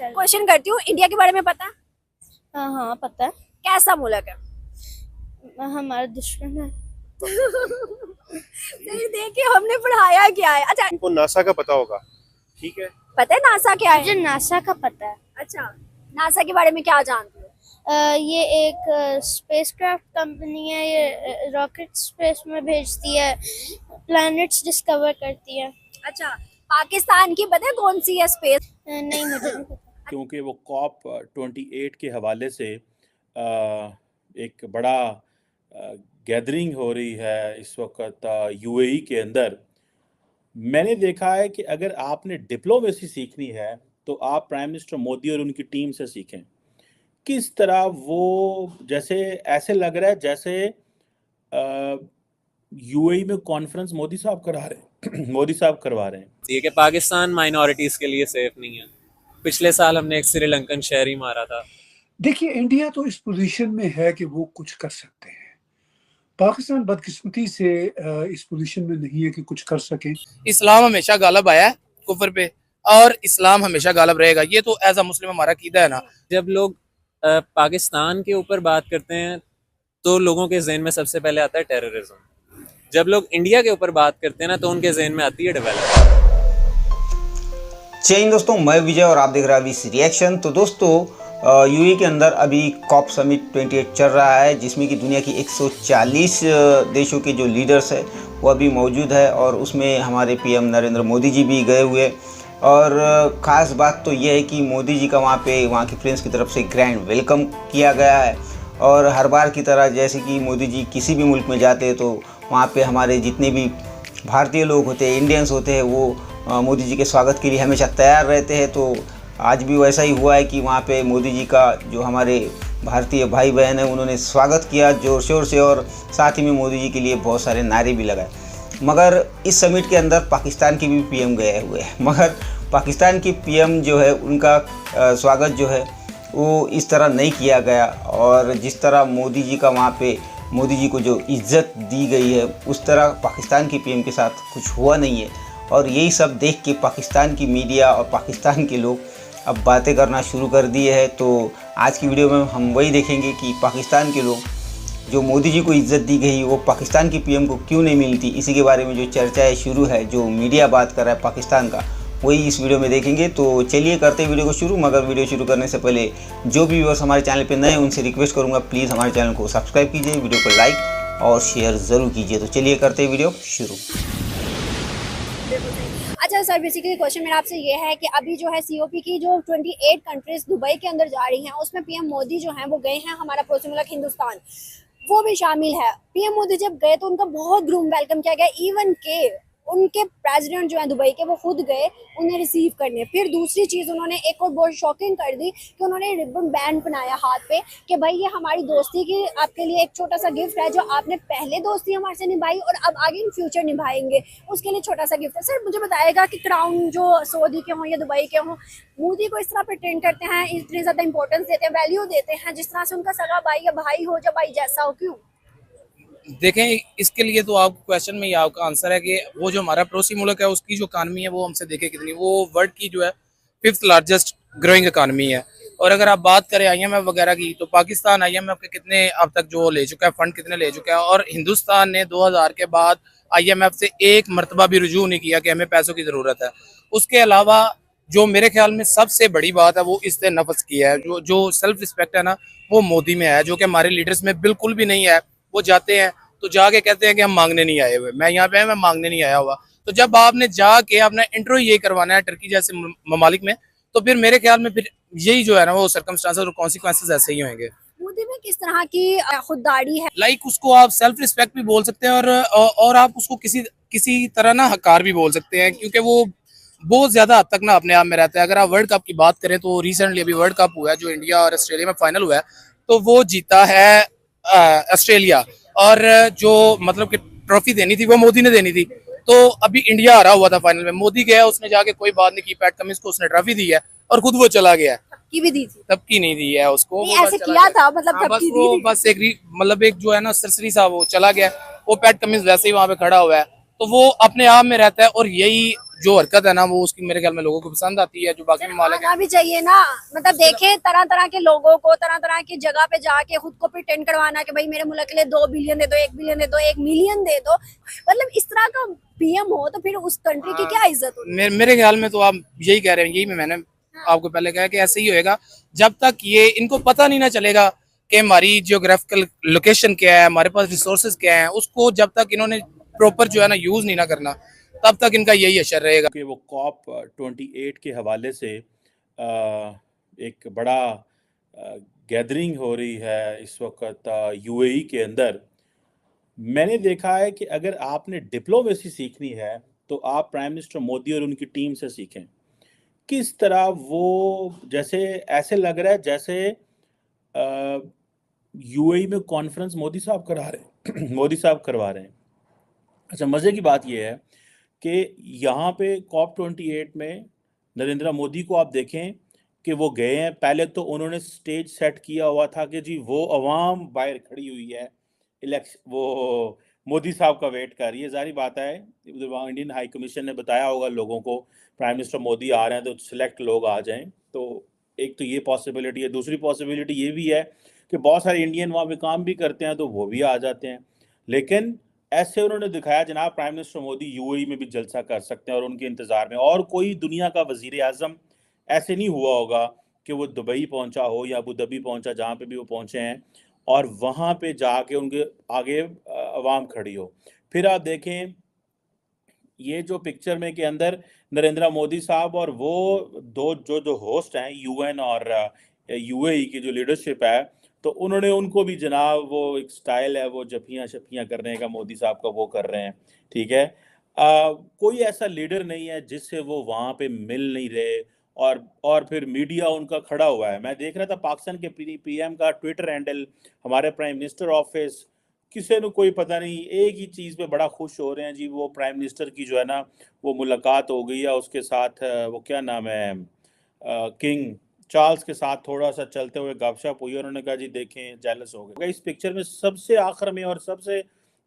Question करती हूँ, India के बारे में पता है? हाँ पता है। कैसा मुल्क है? हमारा दुश्मन है। नहीं, देखिए हमने पढ़ाया क्या है। अच्छा, उनको नासा का पता होगा, ठीक है? पता है नासा क्या है? मुझे नासा का पता है। अच्छा, नासा के बारे में क्या जानती हो? ये एक स्पेसक्राफ्ट कंपनी है। ये रॉकेट स्पेस में भेजती है, प्लैनेट्स डिस्कवर करती है। अच्छा, पाकिस्तान की पता है कौन सी है स्पेस? नहीं, मुझे नहीं पता। क्योंकि वो कॉप 28 के हवाले से एक बड़ा गैदरिंग हो रही है इस वक्त यूएई के अंदर। मैंने देखा है कि अगर आपने डिप्लोमेसी सीखनी है तो आप प्राइम मिनिस्टर मोदी और उनकी टीम से सीखें। किस तरह वो जैसे ऐसे लग रहा है जैसे यूएई में कॉन्फ्रेंस मोदी साहब करा रहे मोदी साहब करवा रहे हैं। ये कि पाकिस्तान माइनॉरिटीज़ के लिए सेफ नहीं है। पिछले साल हमने एक श्रीलंकन शहरी मारा था। देखिए, इंडिया तो इस पोजीशन में है कि वो कुछ कर सकते हैं। पाकिस्तान बदकिस्मती से इस पोजीशन में नहीं है कि कुछ कर सके। इस्लाम हमेशा गालिब आया है कुफर पे, और इस्लाम हमेशा गालिब रहेगा। ये तो एज अ मुस्लिम हमारा कीदा है ना। जब लोग पाकिस्तान के ऊपर बात करते हैं तो लोगों के जहन में सबसे पहले आता है टेररिज्म। जब लोग इंडिया के ऊपर बात करते हैं ना तो उनके जहन में आती है डेवलपमेंट। जय हिंद दोस्तों, मैं विजय और आप देख रहे हैं अभी रिएक्शन। तो दोस्तों, यूएई के अंदर अभी कॉप समिट 28 चल रहा है, जिसमें कि दुनिया की 140 देशों के जो लीडर्स है वो अभी मौजूद है, और उसमें हमारे पीएम नरेंद्र मोदी जी भी गए हुए। और ख़ास बात तो ये है कि मोदी जी का वहाँ के फ्रेंड्स की तरफ से ग्रैंड वेलकम किया गया है। और हर बार की तरह जैसे कि मोदी जी किसी भी मुल्क में जाते हैं तो वहाँ पे हमारे जितने भी भारतीय लोग होते हैं, इंडियंस होते हैं, वो मोदी जी के स्वागत के लिए हमेशा तैयार रहते हैं। तो आज भी वैसा ही हुआ है कि वहाँ पे मोदी जी का जो हमारे भारतीय भाई बहन है उन्होंने स्वागत किया ज़ोर शोर से, और साथ ही में मोदी जी के लिए बहुत सारे नारे भी लगाए। मगर इस समिट के अंदर पाकिस्तान के भी पीएम गए हुए हैं, मगर पाकिस्तान की पीएम जो है उनका स्वागत जो है वो इस तरह नहीं किया गया। और जिस तरह मोदी जी का वहाँ पे मोदी जी को जो इज़्ज़त दी गई है उस तरह पाकिस्तान की पीएम के साथ कुछ हुआ नहीं है। और यही सब देख के पाकिस्तान की मीडिया और पाकिस्तान के लोग अब बातें करना शुरू कर दिए हैं। तो आज की वीडियो में हम वही देखेंगे कि पाकिस्तान के लोग जो मोदी जी को इज़्ज़त दी गई वो पाकिस्तान की पीएम को क्यों नहीं मिलती, इसी के बारे में जो चर्चाएं शुरू है, जो मीडिया बात कर रहा है पाकिस्तान का, वही इस वीडियो में देखेंगे। तो चलिए करते हैं वीडियो को शुरू। मगर वीडियो शुरू करने से पहले जो भी व्यूअर्स हमारे चैनल पे नए हैं उनसे रिक्वेस्ट करूंगा, प्लीज़ हमारे चैनल को सब्सक्राइब कीजिए, वीडियो को लाइक और शेयर ज़रूर कीजिए। तो चलिए करते हैं वीडियो शुरू। अच्छा सर, बेसिकली क्वेश्चन मेरा आपसे ये है कि अभी जो है सीओपी की जो 28 कंट्रीज दुबई के अंदर जा रही हैं उसमें पीएम मोदी जो हैं वो गए हैं, हमारा पड़ोसी मुल्क हिंदुस्तान वो भी शामिल है। पीएम मोदी जब गए तो उनका बहुत ग्रूम वेलकम किया गया, इवन के उनके प्रेसिडेंट जो है दुबई के वो खुद गए उन्हें रिसीव करने। फिर दूसरी चीज़ उन्होंने एक और बहुत शॉकिंग कर दी कि उन्होंने रिबन बैंड बनाया हाथ पे कि भाई ये हमारी दोस्ती की आपके लिए एक छोटा सा गिफ्ट है, जो आपने पहले दोस्ती हमारे से निभाई और अब आगे इन फ्यूचर निभाएंगे, उसके लिए छोटा सा गिफ्ट है। सर मुझे बताएगा कि क्राउन जो सऊदी के हों या दुबई के हों, मोदी को इस तरह प्रिटेंड करते हैं, इतनी ज़्यादा इंपॉर्टेंस देते हैं, वैल्यू देते हैं, जिस तरह से उनका सगा भाई या भाई हो या भाई जैसा हो, क्यों? देखें, इसके लिए तो आपको क्वेश्चन में ही आपका आंसर है कि वो जो हमारा पड़ोसी मुल्क है उसकी जो इकानमी है वो हमसे देखे कितनी, वो वर्ल्ड की जो है 5th लार्जेस्ट ग्रोइंग इकानमी है। और अगर आप बात करें आईएमएफ वगैरह की, तो पाकिस्तान आईएमएफ के कितने अब तक जो ले चुका है, फंड कितने ले चुका है, और हिंदुस्तान ने 2000 के बाद आईएमएफ से एक मरतबा भी रुजू नहीं किया कि हमें पैसों की ज़रूरत है। उसके अलावा जो मेरे ख्याल में सबसे बड़ी बात है वो इज्जत नफ्स की है, जो सेल्फ रिस्पेक्ट है ना वो मोदी में है, जो कि हमारे लीडर्स में बिल्कुल भी नहीं है। वो जाते हैं तो जाके कहते हैं कि हम मांगने नहीं आए हुए, मैं यहाँ पे मैं मांगने नहीं आया हुआ। तो जब आपने जाके अपना इंट्रो ये करवाना है टर्की जैसे ममालिक में, तो फिर मेरे ख्याल में फिर यही जो है ना वो सर्कमस्टांसेस और कॉन्सिक्वेंसेस ऐसे ही होंगे। मोदी में किस तरह की खुददारी है? लाइक उसको आप सेल्फ रिस्पेक्ट भी बोल सकते हैं, और आप उसको किसी तरह ना हकार भी बोल सकते हैं, क्योंकि वो बहुत ज्यादा हद तक ना अपने आप में रहता है। अगर आप वर्ल्ड कप की बात करें तो रिसेंटली अभी वर्ल्ड कप हुआ है जो इंडिया और ऑस्ट्रेलिया में फाइनल हुआ है, तो वो जीता है ऑस्ट्रेलिया, और जो मतलब कि ट्रॉफी देनी थी वो मोदी ने देनी थी। तो अभी इंडिया हारा हुआ था फाइनल में, मोदी गया उसने जाके कोई बात नहीं की, पैट कमिंस को उसने ट्रॉफी दी है और खुद वो चला गया है। की भी दी थी, तब की नहीं दी है उसको, ऐसे किया था मतलब बस वो बस एक मतलब एक जो है ना सरसरी सा वो चला गया। वो पैट कमिंस वैसे ही वहाँ पे खड़ा हुआ है, तो वो अपने आप में रहता है। और यही जो हरकत है ना, वो उसकी मेरे ख्याल में लोगों को पसंद आती है, जो बाकी ममालिक हैं। आना भी चाहिए ना, मतलब देखे तरह तरह के लोगों को तरह तरह की जगह पे जाके खुद को प्रिटेंड करवाना कि भाई मेरे मुल्क के लिए 2 बिलियन दे दो, 1 बिलियन दे दो, 1 मिलियन दे दो, मतलब इस तरह का पीएम हो तो फिर उस कंट्री की क्या इज्जत होती मेरे ख्याल में तो आप यही कह रहे हैं, यही मैंने आपको पहले कहा कि ऐसे ही होएगा जब तक ये इनको पता नहीं ना चलेगा कि हमारी जियोग्राफिकल लोकेशन क्या है, हमारे पास रिसोर्सेज क्या है। उसको जब तक इन्होंने प्रॉपर जो है ना यूज नहीं ना करना, तब तक इनका यही असर रहेगा। कि वो कॉप 28 के हवाले से एक बड़ा गैदरिंग हो रही है इस वक्त यूएई के अंदर। मैंने देखा है कि अगर आपने डिप्लोमेसी सीखनी है तो आप प्राइम मिनिस्टर मोदी और उनकी टीम से सीखें। किस तरह वो, जैसे ऐसे लग रहा है जैसे यूएई में कॉन्फ्रेंस मोदी साहब करा रहे हैं मोदी साहब करवा रहे हैं। अच्छा, मज़े की बात यह है कि यहाँ पे कॉप 28 में नरेंद्र मोदी को आप देखें कि वो गए हैं। पहले तो उन्होंने स्टेज सेट किया हुआ था कि जी वो अवाम बाहर खड़ी हुई है, इलेक्शन वो मोदी साहब का वेट कर रही है। जारी बात है, वहाँ इंडियन हाई कमीशन ने बताया होगा लोगों को प्राइम मिनिस्टर मोदी आ रहे हैं तो सिलेक्ट लोग आ जाएं। तो एक तो ये पॉसिबिलिटी है। दूसरी पॉसिबिलिटी ये भी है कि बहुत सारे इंडियन वहाँ पे काम भी करते हैं तो वो भी आ जाते हैं। लेकिन ऐसे उन्होंने दिखाया जनाब प्राइम मिनिस्टर मोदी यूएई में भी जलसा कर सकते हैं और उनके इंतज़ार में और कोई दुनिया का वज़ीर आज़म ऐसे नहीं हुआ होगा कि वो दुबई पहुंचा हो या अबू धाबी पहुंचा, जहाँ पे भी वो पहुंचे हैं, और वहाँ पे जाके उनके आगे अवाम खड़ी हो। फिर आप देखें ये जो पिक्चर में के अंदर नरेंद्र मोदी साहब और वो दो जो होस्ट हैं यूएन और यूएई की जो लीडरशिप है, तो उन्होंने उनको भी जनाब वो एक स्टाइल है वो जफियाँ शफियाँ करने का मोदी साहब का वो कर रहे हैं। ठीक है, कोई ऐसा लीडर नहीं है जिससे वो वहाँ पे मिल नहीं रहे और फिर मीडिया उनका खड़ा हुआ है। मैं देख रहा था पाकिस्तान के पीएम का ट्विटर हैंडल, हमारे प्राइम मिनिस्टर ऑफिस, किसी ने कोई पता नहीं, एक ही चीज़ पे बड़ा खुश हो रहे हैं जी, वो प्राइम मिनिस्टर की जो है ना वो मुलाकात हो गई है उसके साथ, वो क्या नाम है, किंग चार्ल्स के साथ थोड़ा सा चलते हुए गपशप हुई। उन्होंने कहा जी देखें जेलस हो गए। इस पिक्चर में सबसे आखिर में और सबसे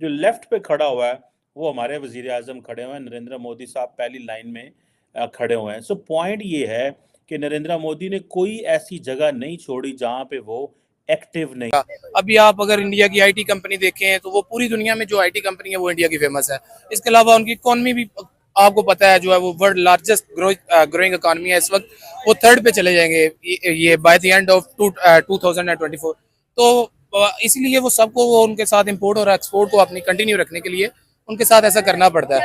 जो लेफ्ट पे खड़ा हुआ है वो हमारे वजीर आजम खड़े हुए हैं, नरेंद्र मोदी साहब पहली लाइन में खड़े हुए हैं। सो पॉइंट ये है कि नरेंद्र मोदी ने कोई ऐसी जगह नहीं छोड़ी जहाँ पे वो एक्टिव नहीं। अभी आप अगर इंडिया की आईटी कंपनी देखें तो वो पूरी दुनिया में जो आईटी कंपनी है वो इंडिया की फेमस है। इसके अलावा उनकी इकोनॉमी भी आपको पता है जो है वो वर्ल्ड लार्जेस्ट ग्रोइंग इकोनॉमी है। इस वक्त वो थर्ड पे चले जाएंगे ये बाय द एंड ऑफ 2024। तो इसीलिए वो सबको वो उनके साथ इंपोर्ट और एक्सपोर्ट को अपनी कंटिन्यू रखने के लिए उनके साथ ऐसा करना पड़ता है।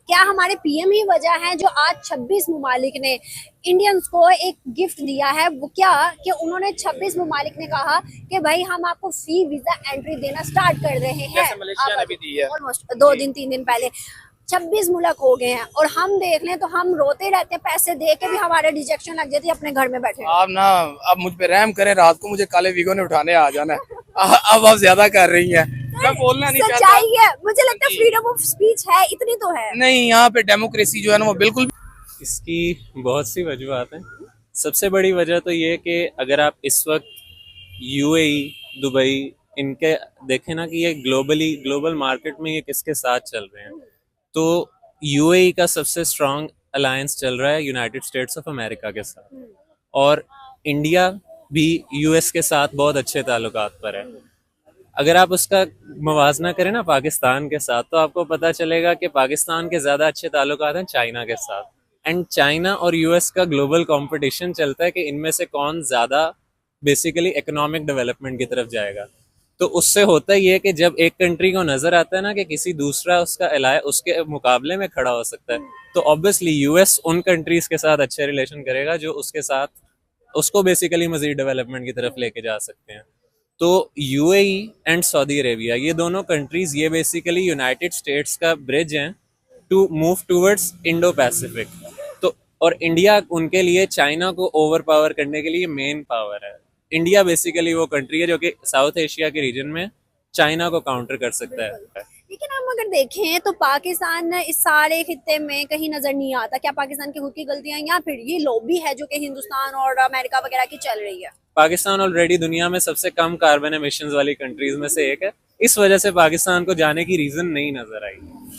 क्या हमारे पीएम ही वजह है जो आज 26 ममालिक ने इंडियंस को एक गिफ्ट दिया है? वो क्या कि उन्होंने 26 ममालिक ने कहा कि भाई हम आपको फ्री वीजा एंट्री देना स्टार्ट कर रहे हैं। मलेशिया ने भी दी है ऑलमोस्ट 2 दिन 3 दिन पहले 26 मुल्क हो गए हैं और हम देख लें तो हम रोते रहते हैं, पैसे दे के भी हमारे रिजेक्शन लग जाती है अपने घर में बैठे। आप मुझ पे रहम करें, रात को मुझे काले वीगो ने उठाने आ जाना है। अब आप ज्यादा कर रही हैं, मैं बोलना नहीं चाहता। सच्चाई है, मुझे लगता है फ्रीडम ऑफ स्पीच है, इतनी तो है नहीं। यहाँ पे डेमोक्रेसी जो है ना वो बिल्कुल। इसकी बहुत सी वजूहत हैं। सबसे बड़ी वजह तो ये कि अगर आप इस वक्त यूएई, दुबई इनके देखें ना कि ये ग्लोबल मार्केट में ये किसके साथ चल रहे हैं, तो यूएई का सबसे स्ट्रॉन्ग अलायंस चल रहा है यूनाइटेड स्टेट्स ऑफ अमेरिका के साथ, और इंडिया भी यूएस के साथ बहुत अच्छे ताल्लुकात पर है। अगर आप उसका मुवाजना करें ना पाकिस्तान के साथ, तो आपको पता चलेगा कि पाकिस्तान के ज़्यादा अच्छे ताल्लुकात हैं चाइना के साथ। एंड चाइना और यूएस का ग्लोबल कंपटीशन चलता है कि इनमें से कौन ज़्यादा बेसिकली इकोनॉमिक डेवलपमेंट की तरफ जाएगा। तो उससे होता ही है कि जब एक कंट्री को नज़र आता है ना कि किसी दूसरा उसका एलाय उसके मुकाबले में खड़ा हो सकता है, तो ऑब्वियसली यूएस उन कंट्रीज़ के साथ अच्छे रिलेशन करेगा जो उसके साथ उसको बेसिकली मज़ीद डेवलपमेंट की तरफ लेके जा सकते हैं। तो यूएई एंड सऊदी अरेबिया, ये दोनों कंट्रीज़ ये बेसिकली यूनाइटेड स्टेट्स का ब्रिज हैं to move towards Indo Pacific. तो और इंडिया उनके लिए चाइना को ओवर पावर करने के लिए मेन पावर है। इंडिया बेसिकली वो कंट्री है जो कि साउथ एशिया के रीजन में चाइना को काउंटर कर सकता है। लेकिन हम अगर देखें तो पाकिस्तान इस सारे खित्ते में कहीं नजर नहीं आता। क्या पाकिस्तान की खुद की गलतियां या फिर ये लॉबी है जो कि हिंदुस्तान और अमेरिका वगैरह की चल रही है? पाकिस्तान ऑलरेडी दुनिया में सबसे कम कार्बन एमिशंस वाली कंट्रीज में से एक है, इस वजह से पाकिस्तान को जाने की रीजन नहीं नजर आई।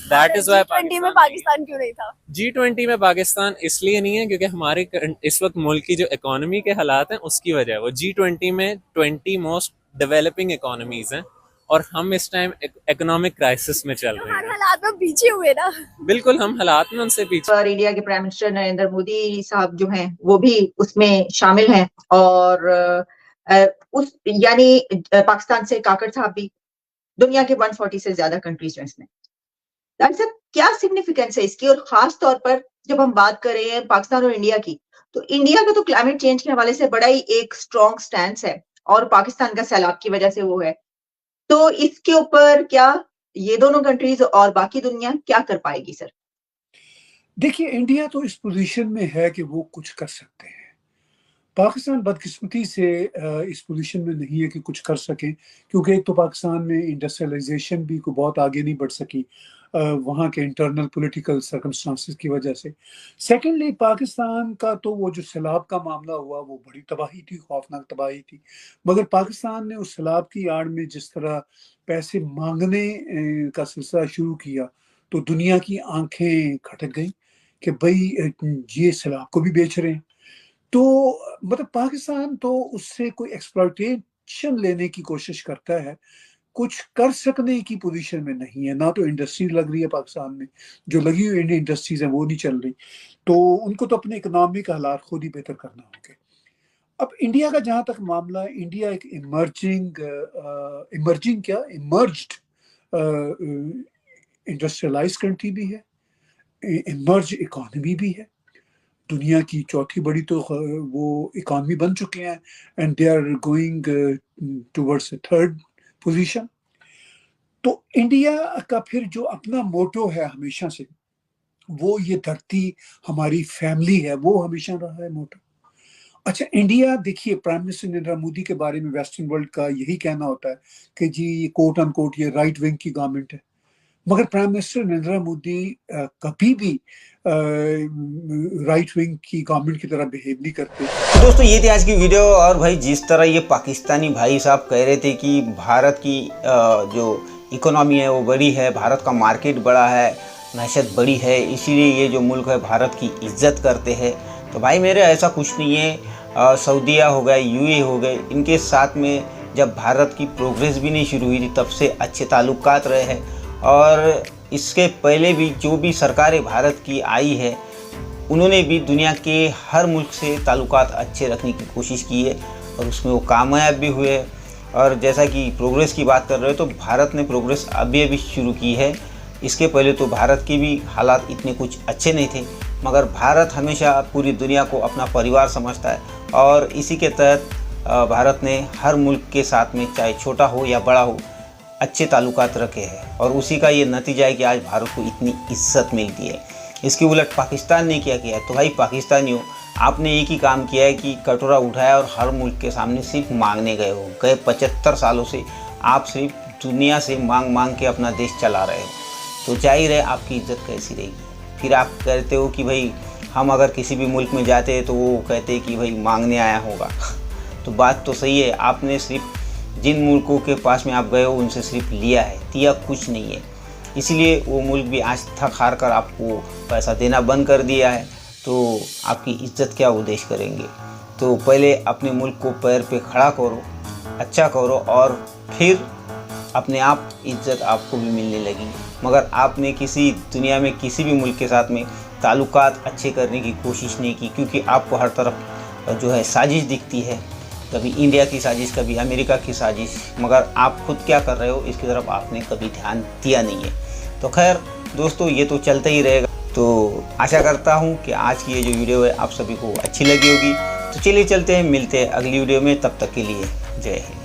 दैट इज वाई G20 में पाकिस्तान क्यों नहीं था? G20 में पाकिस्तान इसलिए नहीं है क्योंकि हमारे इस वक्त मुल्क की जो इकोनॉमी के हालात हैं उसकी वजह है। वो G20 में 20 मोस्ट डेवलपिंग इकोनॉमीज हैं और हम इस टाइम इकोनॉमिक क्राइसिस में चल रहे हर हैं। हालात में पीछे हुए ना। बिल्कुल हम हालात में उनसे पीछे। और इंडिया के प्राइम मिनिस्टर नरेंद्र मोदी साहब जो हैं वो भी उसमें शामिल हैं और उस यानी पाकिस्तान से काकड़ साहब भी, दुनिया के 140 से ज्यादा कंट्रीज हैं इसमें। डॉक्टर साहब क्या सिग्निफिकेंस है इसकी, और खास तौर पर जब हम बात कर रहे हैं पाकिस्तान और इंडिया की, तो इंडिया का तो क्लाइमेट चेंज के हवाले से बड़ा ही एक स्ट्रॉन्ग स्टैंड है और पाकिस्तान का सैलाब की वजह से वो है, तो इसके ऊपर क्या ये दोनों कंट्रीज और बाकी दुनिया क्या कर पाएगी सर? देखिए, इंडिया तो इस पोजीशन में है कि वो कुछ कर सकते हैं। पाकिस्तान बदकिस्मती से इस पोजीशन में नहीं है कि कुछ कर सकें, क्योंकि एक तो पाकिस्तान में इंडस्ट्रियलाइजेशन भी को बहुत आगे नहीं बढ़ सकी वहाँ के इंटरनल पॉलिटिकल सर्कमस्टांसेस की वजह से। सेकेंडली, पाकिस्तान का तो वो जो सैलाब का मामला हुआ वो बड़ी तबाही थी, खौफनाक तबाही थी, मगर पाकिस्तान ने उस सैलाब की आड़ में जिस तरह पैसे मांगने का सिलसिला शुरू किया तो दुनिया की आंखें खटक गई कि भाई ये सैलाब को भी बेच रहे हैं। तो मतलब पाकिस्तान तो उससे कोई एक्सप्लॉयटेशन लेने की कोशिश करता है, कुछ कर सकने की पोजीशन में नहीं है। ना तो इंडस्ट्री लग रही है पाकिस्तान में, जो लगी हुई इंडियन इंडस्ट्रीज है वो नहीं चल रही, तो उनको तो अपने इकोनॉमिक हालात खुद ही बेहतर करना होंगे। अब इंडिया का जहाँ तक मामला है, इंडिया एक इमर्ज्ड इंडस्ट्रियलाइज कंट्री भी है, इमर्ज इकोनॉमी भी है, दुनिया की चौथी बड़ी तो वो इकोनॉमी बन चुके हैं and they are going towards third position. तो इंडिया का फिर जो अपना मोटो है हमेशा से, वो ये धरती हमारी फैमिली है, वो हमेशा रहा है मोटो। अच्छा, इंडिया देखिए, प्राइम मिनिस्टर नरेंद्र मोदी के बारे में वेस्टर्न वर्ल्ड का यही कहना होता है कि जी ये कोट अनकोट ये राइट विंग की गवर्नमेंट है, मगर प्राइम मिनिस्टर नरेंद्र मोदी कभी भी राइट विंग की गवर्नमेंट की तरह बिहेव नहीं करते। तो दोस्तों ये थी आज की वीडियो। और भाई जिस तरह ये पाकिस्तानी भाई साहब कह रहे थे कि भारत की जो इकोनॉमी है वो बड़ी है, भारत का मार्केट बड़ा है, मैशत बड़ी है, इसीलिए ये जो मुल्क है भारत की इज्जत करते हैं, तो भाई मेरे ऐसा कुछ नहीं है। सऊदीया हो गए, यूएई हो गए, इनके साथ में जब भारत की प्रोग्रेस भी नहीं शुरू हुई थी तब से अच्छे ताल्लुकात रहे हैं, और इसके पहले भी जो भी सरकारें भारत की आई है उन्होंने भी दुनिया के हर मुल्क से ताल्लुकात अच्छे रखने की कोशिश की है और उसमें वो कामयाब भी हुए हैं। और जैसा कि प्रोग्रेस की बात कर रहे हो, तो भारत ने प्रोग्रेस अभी शुरू की है। इसके पहले तो भारत के भी हालात इतने कुछ अच्छे नहीं थे, मगर भारत हमेशा पूरी दुनिया को अपना परिवार समझता है और इसी के तहत भारत ने हर मुल्क के साथ में, चाहे छोटा हो या बड़ा हो, अच्छे ताल्लुकात रखे हैं और उसी का ये नतीजा है कि आज भारत को इतनी इज्जत मिलती है। इसके उलट पाकिस्तान ने क्या किया है, तो भाई पाकिस्तानियों, आपने एक ही काम किया है कि कटोरा उठाया और हर मुल्क के सामने सिर्फ मांगने गए हो। गए 75 सालों से आप सिर्फ दुनिया से मांग के अपना देश चला रहे हो, तो जाहिर है आपकी इज्जत कैसी रहेगी। फिर आप कहते हो कि भाई हम अगर किसी भी मुल्क में जाते हैं तो वो कहते हैं कि भाई मांगने आया होगा। तो बात तो सही है, आपने सिर्फ जिन मुल्कों के पास में आप गए हो उनसे सिर्फ लिया है, दिया कुछ नहीं है। इसीलिए वो मुल्क भी आज थक हार कर आपको पैसा देना बंद कर दिया है, तो आपकी इज्जत क्या उद्देश्य करेंगे। तो पहले अपने मुल्क को पैर पे खड़ा करो, अच्छा करो, और फिर अपने आप इज्जत आपको भी मिलने लगेगी। मगर आपने किसी दुनिया में किसी भी मुल्क के साथ में ताल्लुकात अच्छे करने की कोशिश नहीं की, क्योंकि आपको हर तरफ जो है साजिश दिखती है, कभी इंडिया की साजिश, कभी अमेरिका की साजिश, मगर आप खुद क्या कर रहे हो इसकी तरफ आपने कभी ध्यान दिया नहीं है। तो खैर दोस्तों, ये तो चलता ही रहेगा। तो आशा करता हूँ कि आज की ये जो वीडियो है आप सभी को अच्छी लगी होगी। तो चलिए चलते हैं, मिलते हैं अगली वीडियो में, तब तक के लिए जय हिंद।